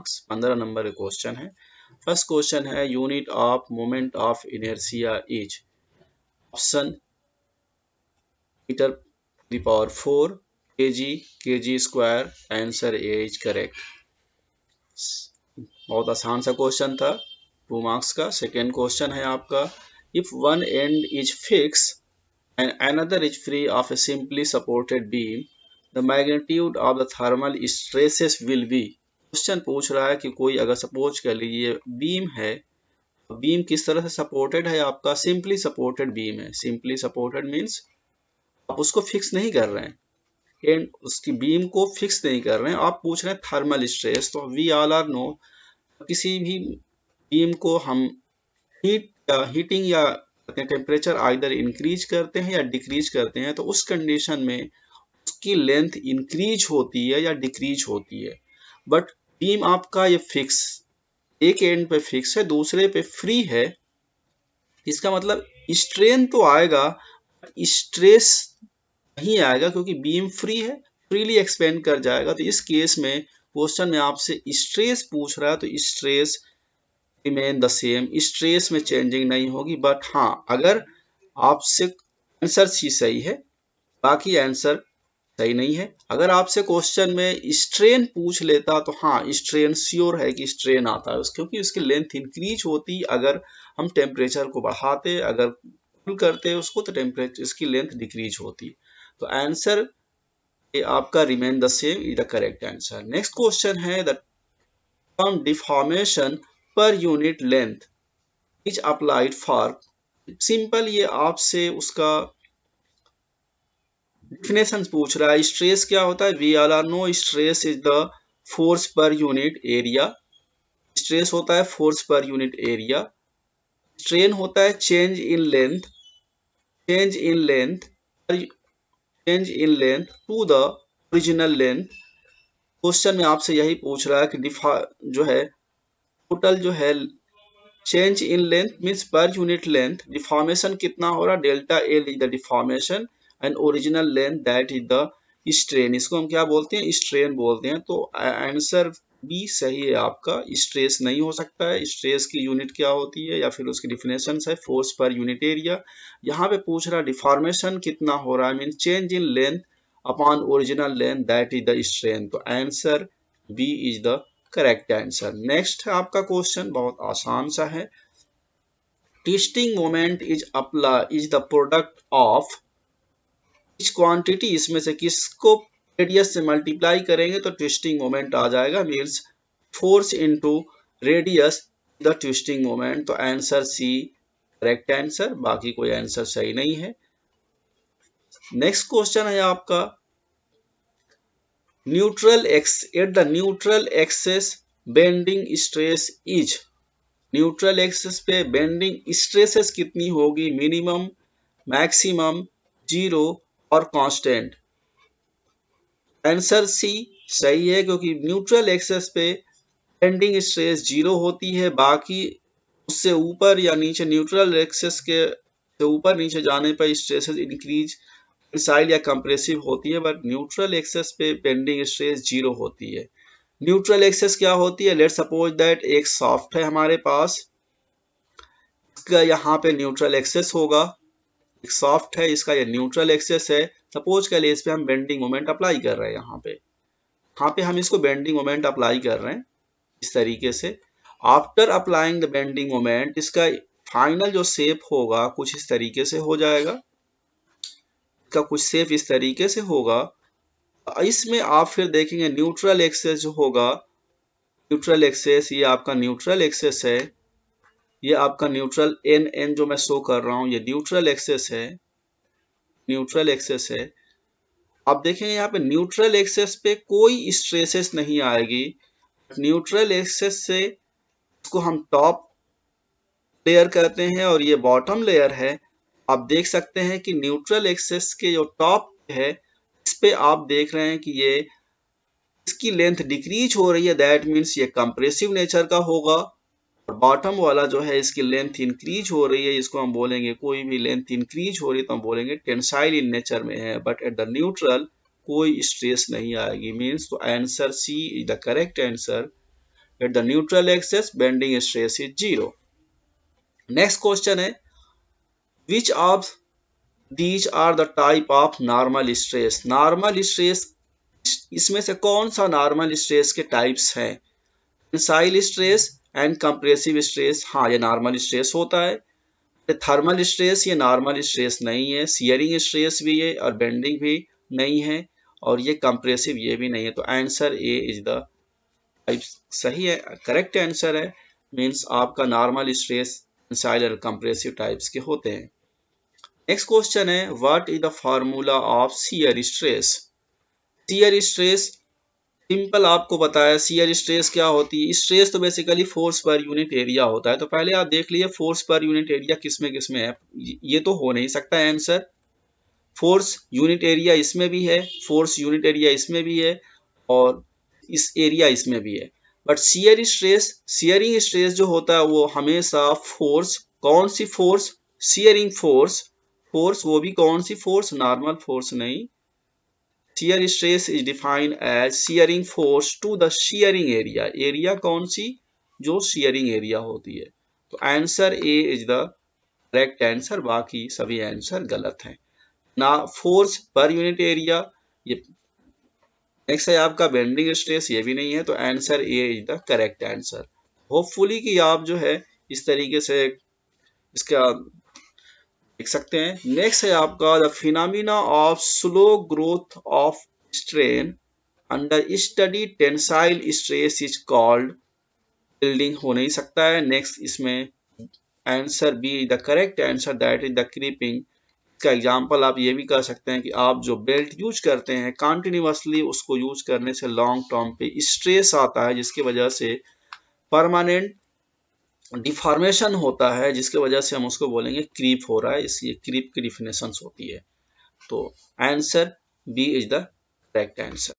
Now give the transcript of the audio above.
15 number का question है। First question is unit of moment of inertia is option metre to the power 4 kg square. Answer A is correct. बहुत आसान सा question था, 2 marks का। Second question है आपका if one and is fix and another is free of A simply supported beam the magnitude of the thermal stresses will be. Question पूछ रहा है कि कोई अगर सपोज कर लीजिए बीम है, बीम किस तरह से सपोर्टेड है, आपका सिंपली सपोर्टेड बीम है। सिंपली सपोर्टेड मीन्स आप उसको फिक्स नहीं कर रहे हैं एंड उसकी बीम को फिक्स नहीं कर रहे हैं, आप पूछ रहे हैं थर्मल स्ट्रेस। तो वी ऑल आर नो किसी भी बीम को हम हीटिंग या टेम्परेचर आइदर इंक्रीज करते हैं या डिक्रीज करते हैं, तो उस कंडीशन में उसकी लेंथ इंक्रीज होती है या डिक्रीज होती है। बट बीम आपका ये फिक्स, एक एंड पे फिक्स है, दूसरे पे फ्री है, इसका मतलब स्ट्रेन तो आएगा, स्ट्रेस नहीं आएगा क्योंकि बीम फ्री है, फ्रीली एक्सपेंड कर जाएगा। तो इस केस में क्वेश्चन में आपसे स्ट्रेस पूछ रहा है तो stress remain the same, stress में चेंजिंग नहीं होगी। बट हाँ, अगर आपसे आंसर सी सही है, बाकी आंसर सही नहीं है। अगर आपसे क्वेश्चन में स्ट्रेन पूछ लेता तो हाँ, स्ट्रेन श्योर है कि स्ट्रेन आता है क्योंकि उसकी लेंथ इंक्रीज होती अगर हम टेम्परेचर को बढ़ाते, अगर कूल करते उसको तो टेम्परेचर इसकी लेंथ डिक्रीज होती। तो आंसर आपका remain the same is the correct answer. Next question है the term deformation per unit length is applied for. Simple ये आपसे उसका डिफिनेशन पूछ रहा है। स्ट्रेस क्या होता है, we all are know stress is the force per unit area. Stress होता है force per unit area. Strain होता है change in length, change in length, change in length to the original length. Question में आपसे यही पूछ रहा है कि जो है टोटल जो है चेंज इन लेंथ मीन्स पर यूनिट लेंथ, डिफॉर्मेशन कितना हो रहा, delta L is the deformation and original length that is the strain. इसको हम क्या बोलते हैं, स्ट्रेन बोलते हैं। तो आंसर बी सही है आपका, स्ट्रेस नहीं हो सकता है। स्ट्रेस की यूनिट क्या होती है या फिर उसकी डिफिनेशन है फोर्स पर यूनिट एरिया। यहाँ पे पूछ रहा डिफॉर्मेशन कितना हो रहा है, mean change in length upon original length that is the strain. तो answer B is the correct answer. Next है आपका क्वेश्चन, बहुत आसान सा है। Twisting moment is the product of इस क्वांटिटी, इसमें से किसको रेडियस से मल्टीप्लाई करेंगे तो ट्विस्टिंग मोमेंट आ जाएगा, means force into radius the twisting moment. तो आंसर सी करेक्ट आंसर, बाकी कोई आंसर सही नहीं है। नेक्स्ट क्वेश्चन है आपका neutral x eight the neutral axis bending stress is. Neutral axis पे बेंडिंग स्ट्रेसेस कितनी होगी, मिनिमम, मैक्सिमम, जीरो और कांस्टेंट। आंसर सी सही है क्योंकि न्यूट्रल एक्सेस पे बेंडिंग स्ट्रेस जीरो होती है, बाकी उससे ऊपर या नीचे न्यूट्रल एक्सेस के से ऊपर नीचे जाने पर स्ट्रेसेस इंक्रीज, टेंसाइल या कंप्रेसिव होती है। बट न्यूट्रल एक्सेस पे बेंडिंग स्ट्रेस जीरो होती है। न्यूट्रल एक्सेस क्या होती है, लेट सपोज दैट एक सॉफ्ट है हमारे पास, इसका यहाँ पे न्यूट्रल एक्सेस होगा, एक सॉफ्ट है इसका ये न्यूट्रल एक्सेस है। सपोज कर लिए इस पे हम बेंडिंग मोमेंट अप्लाई कर रहे हैं, यहाँ पे हम इसको बेंडिंग मोमेंट अप्लाई कर रहे हैं इस तरीके से। After applying the bending moment इसका फाइनल जो शेप होगा कुछ इस तरीके से हो जाएगा, इसका कुछ शेप इस तरीके से होगा। इसमें आप फिर देखेंगे न्यूट्रल एक्सेस जो होगा, न्यूट्रल एक्सेस ये आपका न्यूट्रल एक्सेस है, ये आपका न्यूट्रल एन जो मैं शो कर रहा हूं ये न्यूट्रल एक्सेस है, न्यूट्रल एक्सेस है। आप देखेंगे यहाँ पे न्यूट्रल एक्सेस पे कोई स्ट्रेसेस नहीं आएगी। न्यूट्रल एक्सेस से इसको हम टॉप लेयर कहते हैं और ये बॉटम लेयर है। आप देख सकते हैं कि न्यूट्रल एक्सेस के जो टॉप है इस पे आप देख रहे हैं कि ये इसकी लेंथ डिक्रीज हो रही है, दैट मीन्स ये कंप्रेसिव नेचर का होगा। और बॉटम वाला जो है इसकी लेंथ इंक्रीज हो रही है, इसको हम बोलेंगे, कोई भी लेंथ इंक्रीज हो रही है तो हम बोलेंगे टेंसाइल इन नेचर में है। बट एट द न्यूट्रल कोई स्ट्रेस नहीं आएगी, मीन्स तो answer C is the correct answer. At the neutral axis bending stress is 0। Next question है which of these are the type of normal stress. Normal stress इसमें से कौन सा normal stress के टाइप्स हैं। Tensile stress and compressive stress, हाँ ये normal stress होता है। थर्मल स्ट्रेस ये नॉर्मल स्ट्रेस नहीं है। शियरिंग स्ट्रेस भी है और बेंडिंग भी नहीं है, और ये कंप्रेसिव ये भी नहीं है। तो answer A is the type सही है, करेक्ट आंसर है। मींस आपका नॉर्मल स्ट्रेस टेंसाइल और कंप्रेसिव टाइप्स के होते हैं। नेक्स्ट क्वेश्चन है what is the formula of shear stress. Shear stress simple आपको बताया, शियर स्ट्रेस क्या होती है। स्ट्रेस तो basically force per unit area होता है। तो पहले आप देख लीजिए फोर्स पर यूनिट एरिया किसमें किसमें है। ये तो हो नहीं सकता आंसर। फोर्स यूनिट एरिया इसमें भी है, फोर्स यूनिट एरिया इसमें भी है, और इस एरिया इसमें भी है। But shear stress, shearing stress जो होता है वो हमेशा फोर्स, कौन सी फोर्स, शियरिंग फोर्स, फोर्स वो भी कौन सी फोर्स, नॉर्मल फोर्स नहीं। Shear stress is defined as shearing force to the shearing area. Area कौन सी, जो शियरिंग एरिया होती है। तो answer A is the correct answer, बाकी सभी आंसर गलत हैं ना। फोर्स पर यूनिट एरिया ये। नेक्स्ट है आपका बेंडिंग स्ट्रेस, ये भी नहीं है। तो answer A is the correct answer. Hopefully कि आप जो है इस तरीके से इसका देख सकते हैं। नेक्स्ट है आपका the phenomena of slow growth of strain under study tensile stress is called, building हो नहीं सकता है। नेक्स्ट इसमें answer be the correct answer, that is the creeping. इसका एग्जांपल आप ये भी कर सकते हैं कि आप जो बेल्ट यूज करते हैं कंटिन्यूअसली, उसको यूज करने से लॉन्ग टर्म पे स्ट्रेस आता है, जिसकी वजह से परमानेंट डिफॉर्मेशन होता है, जिसकी वजह से हम उसको बोलेंगे क्रीप हो रहा है, इसलिए क्रीप की डिफिनेशन होती है। तो answer B is the correct answer.